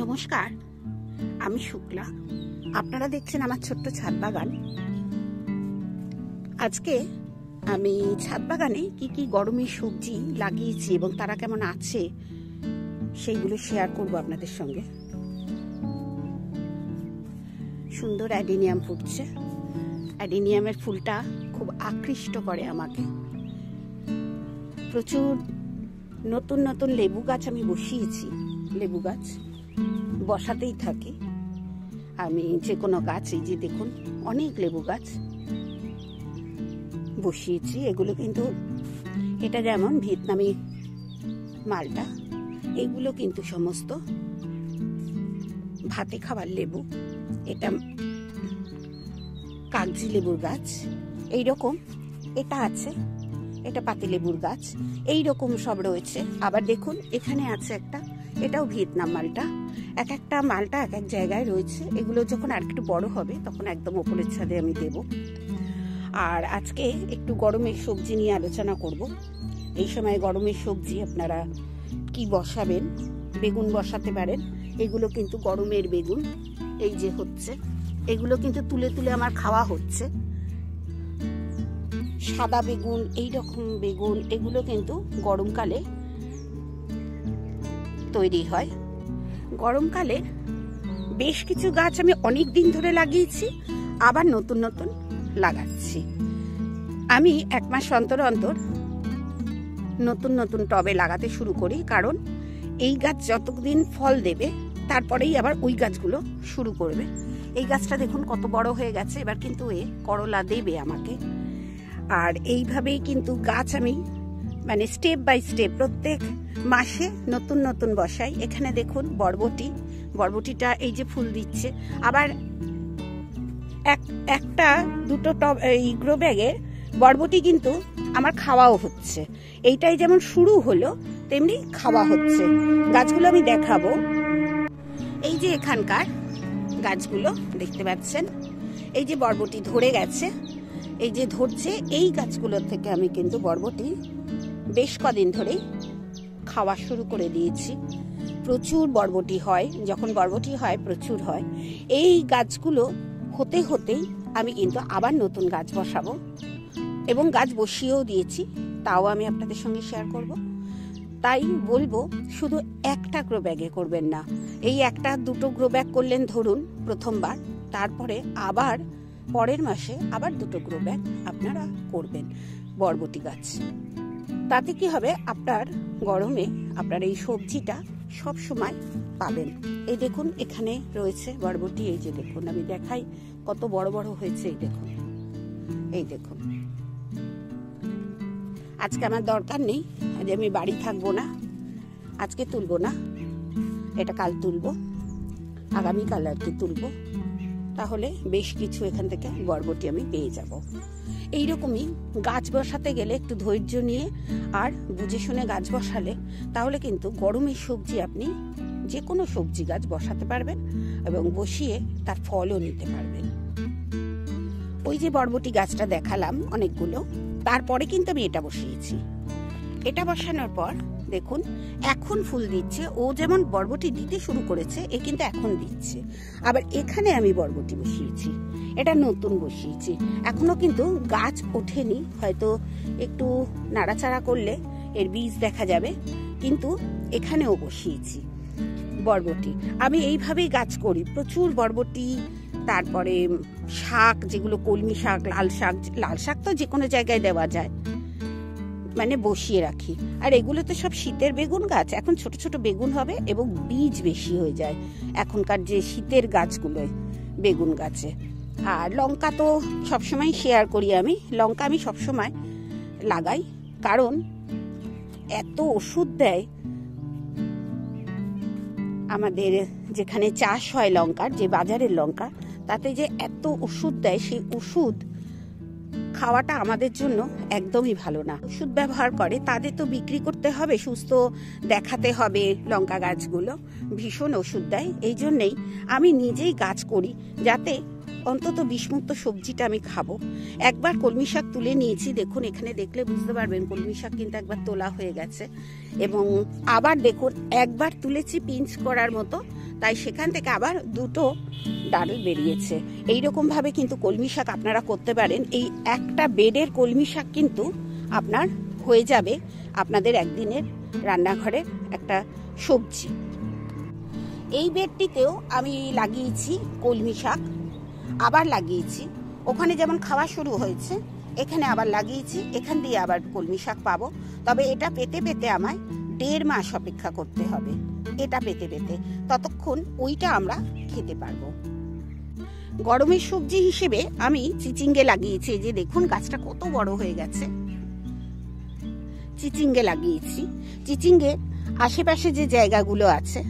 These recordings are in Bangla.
নমস্কার, আমি শুক্লা। আপনারা দেখছেন আমার ছোট্ট ছাদ বাগান। আজকে আমি ছাদ বাগানে কি কি গরমের সবজি লাগিয়েছি এবং তারা কেমন আছে সেইগুলো শেয়ার করব আপনাদের সঙ্গে। সুন্দর অ্যাডেনিয়াম ফুটছে। অ্যাডেনিয়ামের ফুলটা খুব আকৃষ্ট করে আমাকে। প্রচুর নতুন নতুন লেবু গাছ আমি বসিয়েছি। লেবু গাছ বসাতেই থাকি আমি, যে কোনো গাছ। এই যে দেখুন, অনেক লেবু গাছ বসিয়েছি। এগুলো কিন্তু, এটা যেমন ভিয়েতনামি মালটা, এগুলো কিন্তু সমস্ত ভাতে খাবার লেবু। এটা কাগজি লেবুর গাছ। এইরকম এটা আছে, এটা পাতিলেবুর গাছ। এইরকম সব রয়েছে। আবার দেখুন, এখানে আছে একটা, এটাও ভিয়েতনাম মালটা। এক একটা মালটা এক এক জায়গায় রয়েছে। এগুলো যখন আর একটু বড় হবে তখন একদম ওপরের ছাদে আমি দেব। আর আজকে একটু গরমের সবজি নিয়ে আলোচনা করব। এই সময় গরমের সবজি আপনারা কি বসাবেন? বেগুন বসাতে পারেন। এগুলো কিন্তু গরমের বেগুন। এই যে হচ্ছে, এগুলো কিন্তু তুলে তুলে আমার খাওয়া হচ্ছে। সাদা বেগুন, এইরকম বেগুন, এগুলো কিন্তু গরমকালে তৈরি হয়। গরমকালে বেশ কিছু গাছ আমি অনেক দিন ধরে লাগিয়েছি, আবার নতুন নতুন লাগাচ্ছি। আমি এক মাস অন্তর অন্তর নতুন নতুন টবে লাগাতে শুরু করি, কারণ এই গাছ যতদিন ফল দেবে তারপরেই আবার ওই গাছগুলো শুরু করবে। এই গাছটা দেখুন কত বড় হয়ে গেছে, এবার কিন্তু এ করলা দেবে আমাকে। আর এইভাবেই কিন্তু গাছ আমি মানে স্টেপ বাই স্টেপ প্রত্যেক মাসে নতুন নতুন বসাই। এখানে দেখুন বরবটি, বরবটিটা এই যে ফুল দিচ্ছে। আবার একটা দুটো টব এই গ্রো ব্যাগের বরবটি কিন্তু আমার খাওয়াও হচ্ছে। এইটাই যেমন শুরু হলো তেমনি খাওয়া হচ্ছে। গাছগুলো আমি দেখাবো। এই যে এখানকার গাছগুলো দেখতে পাচ্ছেন, এই যে বরবটি ধরে গেছে, এই যে ধরছে, এই গাছগুলোর থেকে আমি কিন্তু বরবটি বেশ কদিন ধরেই খাওয়া শুরু করে দিয়েছি। প্রচুর বরবটি হয়, যখন বরবটি হয় প্রচুর হয়। এই গাছগুলো হতে হতেই আমি কিন্তু আবার নতুন গাছ বসাবো এবং গাছ বসিয়েও দিয়েছি, তাও আমি আপনাদের সঙ্গে শেয়ার করব। তাই বলবো, শুধু একটা গ্রো ব্যাগে করবেন না। এই একটা দুটো গ্রো ব্যাগ করলেন ধরুন প্রথমবার, তারপরে আবার পরের মাসে আবার দুটো গ্রো ব্যাগ আপনারা করবেন বরবটি গাছ। তাতে কি হবে, আপনার গরমে আপনার এই সবজিটা সব সময় পাবেন। এই দেখুন এখানে রয়েছে বরবটি। এই যে দেখুন, আমি দেখাই কত বড় বড় হয়েছে। এই দেখুন, এই দেখুন। আজকে আমার দরকার নেই, আজ আমি বাড়ি থাকবো না, আজকে তুলবো না, এটা কাল তুলবো, আগামীকাল আর কি তুলবো। তাহলে বেশ কিছু এখান থেকে বরবটি আমি পেয়ে যাব। এইরকমই গাছ বসাতে গেলে একটু ধৈর্য নিয়ে আর বুঝে শুনে গাছ বসালে তাহলে কিন্তু গরমের সবজি আপনি যে কোনো সবজি গাছ বসাতে পারবেন এবং বসিয়ে তার ফলও নিতে পারবেন। ওই যে বরবটি গাছটা দেখালাম অনেকগুলো, তারপরে কিন্তু আমি এটা বসিয়েছি। এটা বসানোর পর দেখুন এখন ফুল দিচ্ছে। ও যেমন বরবটি দিতে শুরু করেছে, এ কিন্তু এখন দিচ্ছে। আবার এখানে আমি বরবটি বসিয়েছি, এটা নতুন বসিয়েছি, এখনো কিন্তু গাছ ওঠেনি, হয়তো একটু নাড়াচাড়া করলে এর বীজ দেখা যাবে। কিন্তু এখানেও বসিয়েছি বরবটি। আমি এইভাবেই গাছ করি, প্রচুর বরবটি। তারপরে শাক, যেগুলো কলমি শাক, লাল শাক, লাল শাক তো যে কোনো জায়গায় দেওয়া যায়, মানে বসিয়ে রাখি। আর এগুলো তো সব শীতের বেগুন গাছ, এখন ছোট ছোট বেগুন হবে এবং বীজ বেশি হয়ে যায় এখনকার যে শীতের গাছগুলো বেগুন গাছে। আর লঙ্কা তো সবসময় শেয়ার করি আমি, লঙ্কা আমি সবসময় লাগাই, কারণ এত ওষুধ দেয় আমাদের যেখানে চাষ হয় লঙ্কার, যে বাজারের লঙ্কা, তাতে যে এত ওষুধ দেয়, সেই ওষুধ খাওয়াটা আমাদের জন্য একদমই ভালো না। ওষুধ ব্যবহার করে তাদের তো বিক্রি করতে হবে, সুস্থ দেখাতে হবে। লঙ্কা গাছগুলো ভীষণ ওষুধ দেয়। এই জন্যেই আমি নিজেই গাছ করি, যাতে অন্তত বিষমুক্ত সবজিটা আমি খাবো। একবার কলমি শাক তুলে নিয়েছি, দেখুন এখানে দেখলে বুঝতে পারবেন কলমি শাক কিন্তু একবার তোলা হয়ে গেছে। এবং আবার দেখুন একবার তুলেছি পিঞ্চ করার মতো, তাই সেখান থেকে আবার দুটো ডাল বেরিয়েছে। এইরকম ভাবে কিন্তু কলমি শাক আপনারা করতে পারেন। এই একটা বেডের কলমি শাক কিন্তু আপনার হয়ে যাবে আপনাদের একদিনের রান্নাঘরের একটা সবজি। এই বেডটিতেও আমি লাগিয়েছি কলমি শাক, আবার লাগিয়েছি। ওখানে যেমন খাওয়া শুরু হয়েছে, এখানে আবার লাগিয়েছি, এখান দিয়ে আবার কলমি শাক পাবো। তবে এটা পেতে পেতে আমায় 1.5 মাস অপেক্ষা করতে হবে। এটা পেতে পেতে ততক্ষণ ওইটা আমরা খেতে পারবো। গরমের সবজি হিসেবে আমি চিচিঙ্গে লাগিয়েছি। এই যে দেখুন গাছটা কত বড় হয়ে গেছে। চিচিঙ্গে লাগিয়েছি। চিচিঙ্গে আশেপাশে যে জায়গাগুলো আছে,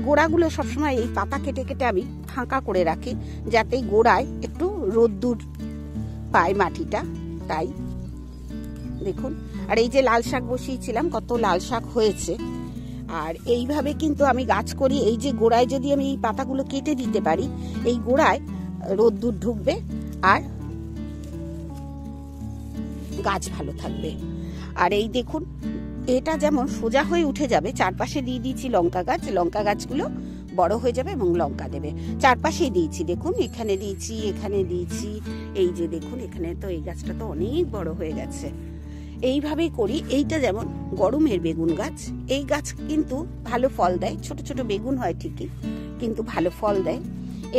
গোড়াগুলো সবসময় এই পাতা কেটে কেটে আমি ফাঁকা করে রাখি, যাতে গোড়ায় একটু রোদ্দুর পায় মাটিটা। তাই দেখুন, আর এই যে লাল শাক বসিয়েছিলাম, কত লাল শাক হয়েছে। আর এইভাবে কিন্তু আমি গাছ করি। এই যে গোড়ায় যদি আমি এই পাতাগুলো কেটে দিতে পারি, এই গোড়ায় রোদ্দুর ঢুকবে আর গাছ ভালো থাকবে। আর এই দেখুন, এটা যেমন সোজা হয়ে উঠে যাবে, চারপাশে দিয়ে দিয়েছি লঙ্কা গাছ। লঙ্কা গাছগুলো বড় হয়ে যাবে এবং লঙ্কা দেবে। চারপাশেই দিয়েছি, দেখুন এখানে দিয়েছি, এখানে দিয়েছি। এই যে দেখুন, এখানে তো এই গাছটা তো অনেক বড় হয়ে গেছে। এইভাবেই করি। এইটা যেমন গরমের বেগুন গাছ, এই গাছ কিন্তু ভালো ফল দেয়। ছোট ছোট বেগুন হয় ঠিকই, কিন্তু ভালো ফল দেয়।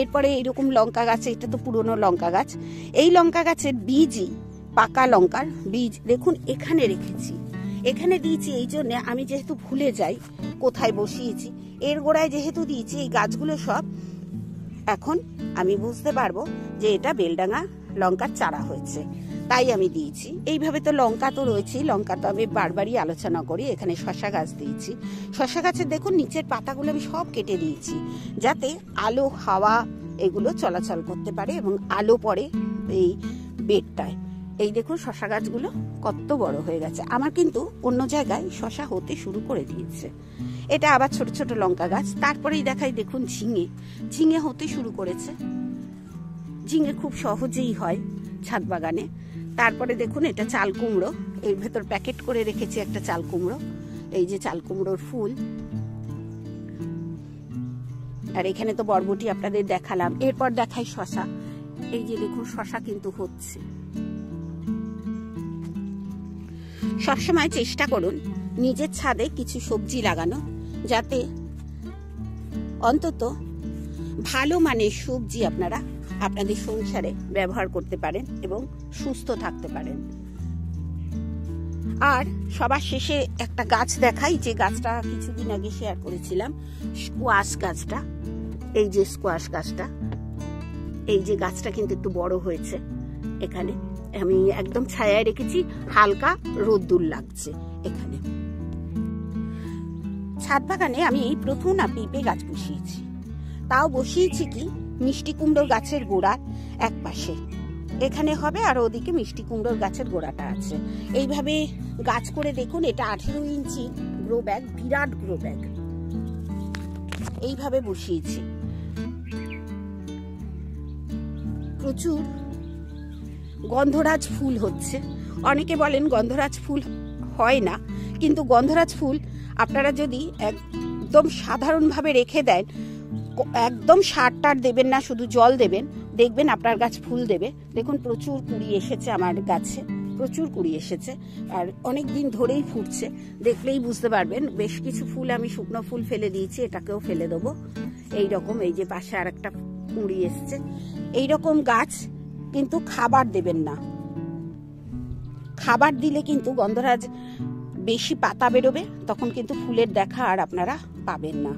এরপরে এইরকম লঙ্কা গাছ, এটা তো পুরনো লঙ্কা গাছ। এই লঙ্কা গাছের বীজই, পাকা লঙ্কার বীজ দেখুন এখানে রেখেছি, এখানে দিয়েছি। এই জন্য আমি যেহেতু ভুলে যাই কোথায় বসিয়েছি, এর গোড়ায় যেহেতু দিয়েছি, এই গাছগুলো সব এখন আমি বুঝতে পারবো যে এটা বেলডাঙা লঙ্কার চারা হয়েছে, তাই আমি দিয়েছি। এইভাবে তো লঙ্কা তো রয়েছেই, লঙ্কা তো আমি বারবারই আলোচনা করি। এখানে শশা গাছ দিয়েছি। শশা গাছের দেখুন নিচের পাতাগুলো আমি সব কেটে দিয়েছি, যাতে আলো হাওয়া এগুলো চলাচল করতে পারে এবং আলো পড়ে এই বেডটায়। এই দেখুন শশা গাছগুলো কত বড় হয়ে গেছে। আমার কিন্তু অন্য জায়গায় শশা হতে শুরু করে দিয়েছে। এটা আবার ছোট ছোট লঙ্কা গাছ। তারপরেই দেখাই, দেখুন ঝিঙে, ঝিঙে হতে শুরু করেছে। ঝিঙে খুব সহজেই হয় ছাদ বাগানে। তারপরে দেখুন এটা চাল কুমড়ো, এর ভেতর প্যাকেট করে রেখেছি একটা চাল কুমড়ো। এই যে চাল কুমড়োর ফুল। আর এখানে তো বরবটি আপনাদের দেখালাম। এরপর দেখাই শশা। এই যে দেখুন শশা কিন্তু হচ্ছে। সবসময় চেষ্টা করুন নিজের ছাদে কিছু সবজি লাগানো, যাতে অন্তত ভালো মানের সবজি আপনারা আপনাদের সংসারে ব্যবহার করতে পারেন এবং সুস্থ থাকতে পারেন। আর সবার শেষে একটা গাছ দেখাই, যে গাছটা কিছুদিন আগে শেয়ার করেছিলাম, স্কোয়াশ গাছটা। এই যে স্কোয়াশ গাছটা, এই যে গাছটা কিন্তু একটু বড় হয়েছে। এখানে আমি একদম ছায়ায় রেখেছি, হালকা রোদ্দুর লাগছে এখানে। ছাদ বাগানে আমি এই প্রথম না পেঁপে গাছ বসিয়েছি। তাও বসিয়েছি কি মিষ্টি কুমড়োর গাছের গোড়ার এক পাশে, এখানে হবে, আর ওদিকে মিষ্টি কুমড়োর গাছের গোড়াটা আছে। এইভাবে গাছ করে দেখুন। এটা 18 ইঞ্চি গ্রো ব্যাগ, বিরাট গ্রো ব্যাগ। এইভাবে বসিয়েছি। প্রচুর গন্ধরাজ ফুল হচ্ছে। অনেকে বলেন গন্ধরাজ ফুল হয় না, কিন্তু গন্ধরাজ ফুল আপনারা যদি একদম সাধারণভাবে রেখে দেন, একদম সার টার দেবেন না, শুধু জল দেবেন, দেখবেন আপনার গাছ ফুল দেবে। দেখুন প্রচুর কুড়ি এসেছে আমার গাছে, প্রচুর কুড়ি এসেছে, আর অনেক দিন ধরেই ফুটছে। দেখলেই বুঝতে পারবেন। বেশ কিছু ফুল আমি শুকনো ফুল ফেলে দিয়েছি, এটাকেও ফেলে দেবো। এইরকম এই যে পাশে আর একটা কুড়ি এসছে। এইরকম গাছ কিন্তু খাবার দেবেন না। খাবার দিলে কিন্তু গন্ধরাজ বেশি পাতা বেরোবে, তখন কিন্তু ফুলের দেখা আর আপনারা পাবেন না।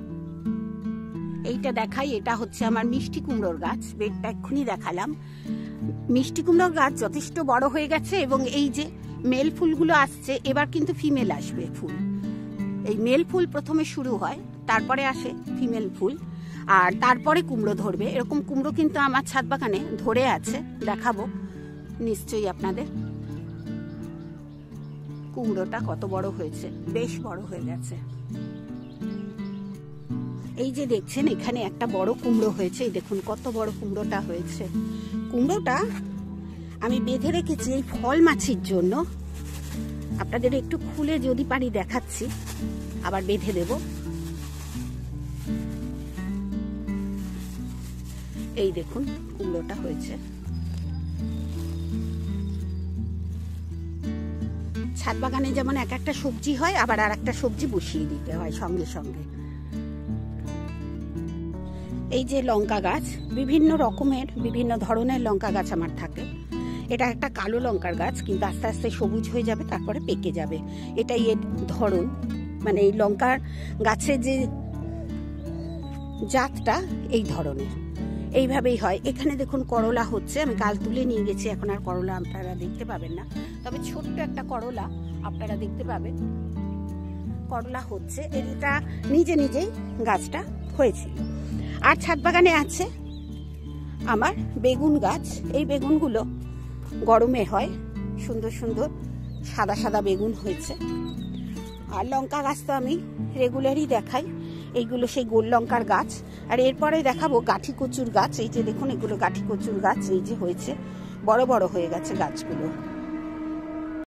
এইটা দেখাই, এটা হচ্ছে আমার মিষ্টি কুমড়োর গাছ। বেডটা এক্ষুনি দেখালাম। মিষ্টি কুমড়োর গাছ যথেষ্ট বড় হয়ে গেছে এবং এই যে মেল ফুলগুলো আসছে, এবার কিন্তু ফিমেল আসবে ফুল। এই মেল ফুল প্রথমে শুরু হয়, তারপরে আসে ফিমেল ফুল, আর তারপরে কুমড়ো ধরবে। এরকম কুমড়ো কিন্তু আমার ছাদ বাগানে ধরে আছে, দেখাবো নিশ্চয়ই আপনাদের। কুমড়োটা কত বড় হয়েছে, বেশ বড় হয়ে গেছে। এই যে দেখছেন এখানে একটা বড় কুমড়ো হয়েছে। এই দেখুন কত বড় কুমড়োটা হয়েছে। কুমড়োটা আমি বেঁধে রেখেছি এই ফল মাছির জন্য। আপনাদের একটু খুলে যদি পারি দেখাচ্ছি, আবার বেঁধে দেব। এই দেখুন কুমড়োটা হয়েছে। ছাদ বাগানে যেমন এক একটা সবজি হয়, আবার আর একটা সবজি বসিয়ে দিতে হয় সঙ্গে সঙ্গে। এই যে লঙ্কা গাছ, বিভিন্ন রকমের বিভিন্ন ধরনের লঙ্কা গাছ আমার থাকে। এটা একটা কালো লঙ্কার গাছ, কিন্তু আস্তে আস্তে সবুজ হয়ে যাবে, তারপরে পেকে যাবে। এটাই এর ধরন, মানে এই লঙ্কার গাছের যে জাতটা এই ধরনের, এইভাবেই হয়। এখানে দেখুন করলা হচ্ছে, আমি কাল তুলে নিয়ে গেছি, এখন আর করলা আপনারা দেখতে পাবেন না, তবে ছোট্ট একটা করলা আপনারা দেখতে পাবেন। করলা হচ্ছে, এটা নিজে নিজেই গাছটা হয়েছিল। আর ছাদ বাগানে আছে আমার বেগুন গাছ। এই বেগুনগুলো গরমে হয়, সুন্দর সুন্দর সাদা সাদা বেগুন হয়েছে। আর লঙ্কা গাছ তো আমি রেগুলারই দেখাই, এইগুলো সেই গোল লঙ্কার গাছ। আর এরপরে দেখাবো গাঠি কচুর গাছ। এই যে দেখুন, এগুলো গাঠি কচুর গাছ, এই যে হয়েছে, বড় বড় হয়ে গেছে গাছগুলো।